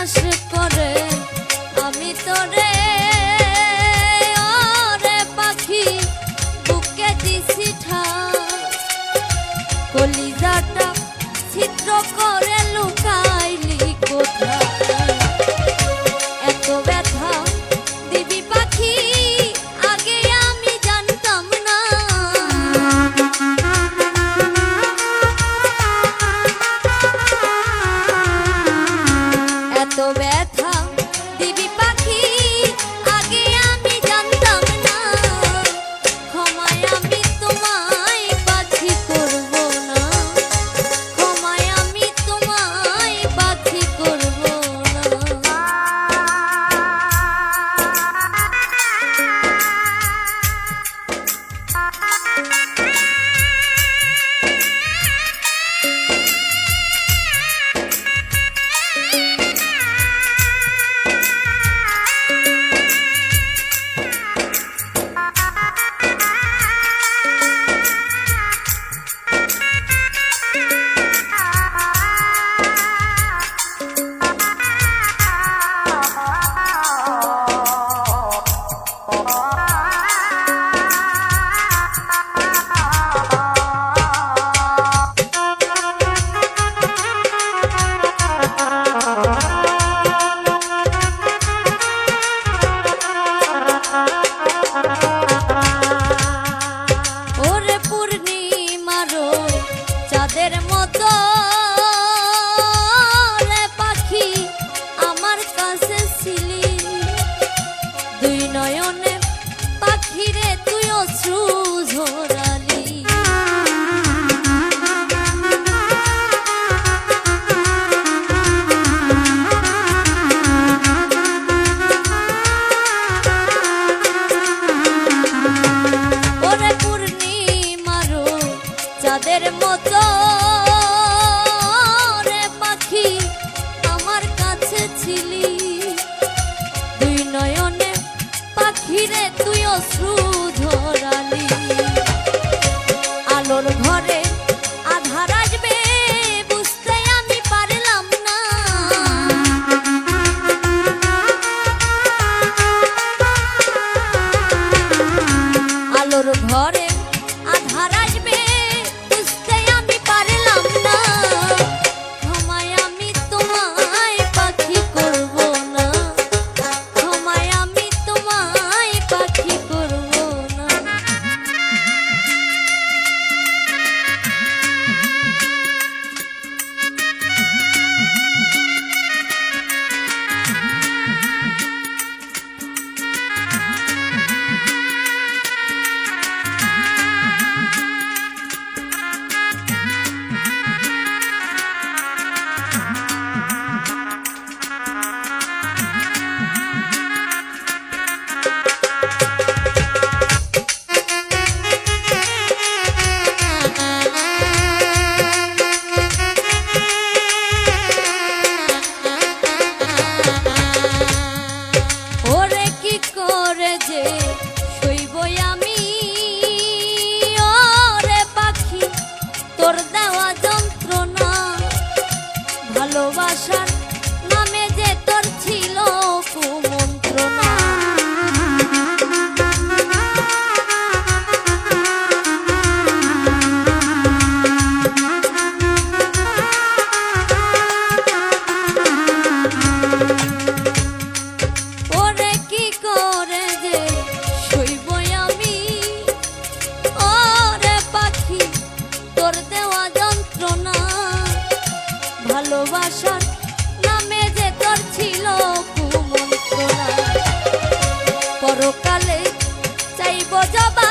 বিশ্বাস করে আমি তোরে ওরে পাখি বুকে দিছি ঠাই কলিজাটা ছিদ্র করে লুকাইলি কোথায় এত ব্যথা দিবি পাখি আগে আমি জানতাম না এত ব্যথা দিবি পাখি আগে আমি জানতাম না ক্ষমায় আমি তোমায় বাছি করব না ক্ষমায় আমি তোমায় বাছি করব না চাঁদের মতো রে পাখি আমার কাছে ছিলি দুই নয়নে পাখিরে তুই অশ্রু ঝরালি ওরে পূর্ণিমারো চাঁদের মতো রে পাখি আমার কাছে ছিলি দুই নয়নে পাখিরে তুই অশ্রু ঝরালি আলোর ঘরে আধার আসবে বুঝতে আমি পারলাম না আলোর ঘরে আধার আসবে বুঝতে আমি পারলাম না ক্ষমায় আমি তোমায় পাখি করব না ক্ষমায় আমি তোমায় পাখি করব না ওরে কি করে যে শৈব আমি ওরে পাখি তোর দেওয়া যন্ত্রণা ভালোবাসার নামে যে তোর ছিল কুমন্ত্রণা ওরে কি করে যে শৈব আমি ওরে পাখি তোর দেওয়া যন্ত্রণা ভালোবাসার নামে যে তোর ছিল কুমন্ত্রণা পরকালে চাইব জবাব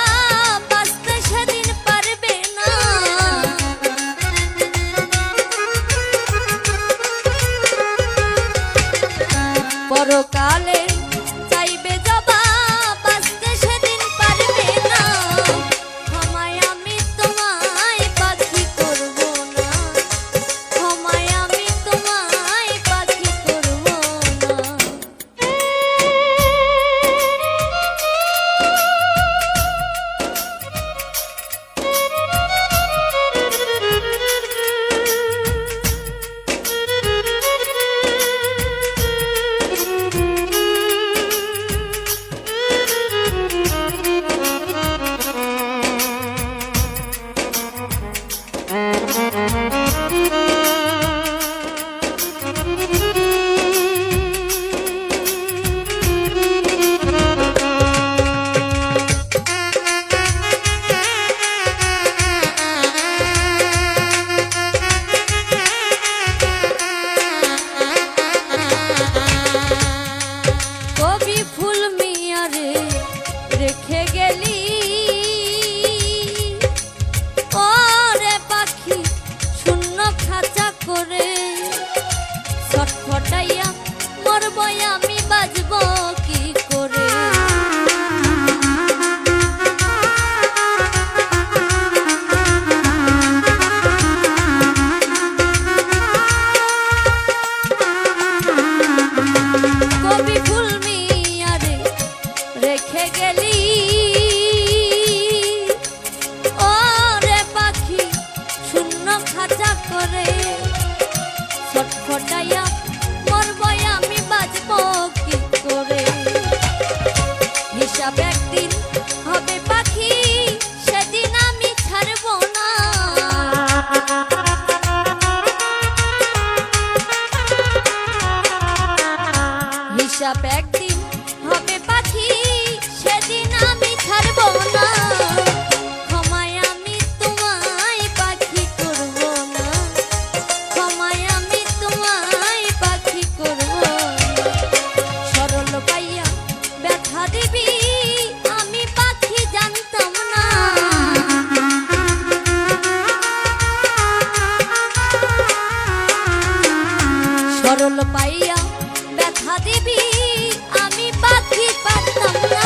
বাঁচতে সেদিন পারবে না পরকালে চাইবে জবাব বাঁচতে সেদিন পারবে না ক্ষমায় আমি তোমায় পাখি করব না ক্ষমায় আমি তোমায় পাখি করব না ছটফটাইয়া মরব আমি বাজব কি করে। কবি ফুল মিয়ারে রেখে গেলি ও রে পাখি শূন্য খাঁচা করে, ছটফটাইয়া মরব আমি বাজব কি করে। হিসাব একদিন হবে পাখি সেদিন আমি ছাড়ব না। হিসাব একদিন হবে পাখি সেদিন আমি ছাড়ব না। ক্ষমায় আমি তোমায় পাখি করব না, ক্ষমায় আমি তোমায় পাখি করব না। সরল পাইয়া ব্যথা দিবি আমি পাখি জানতাম না। সরল পাইয়া ব্যথা দিবি আমি পাখি পারতাম না।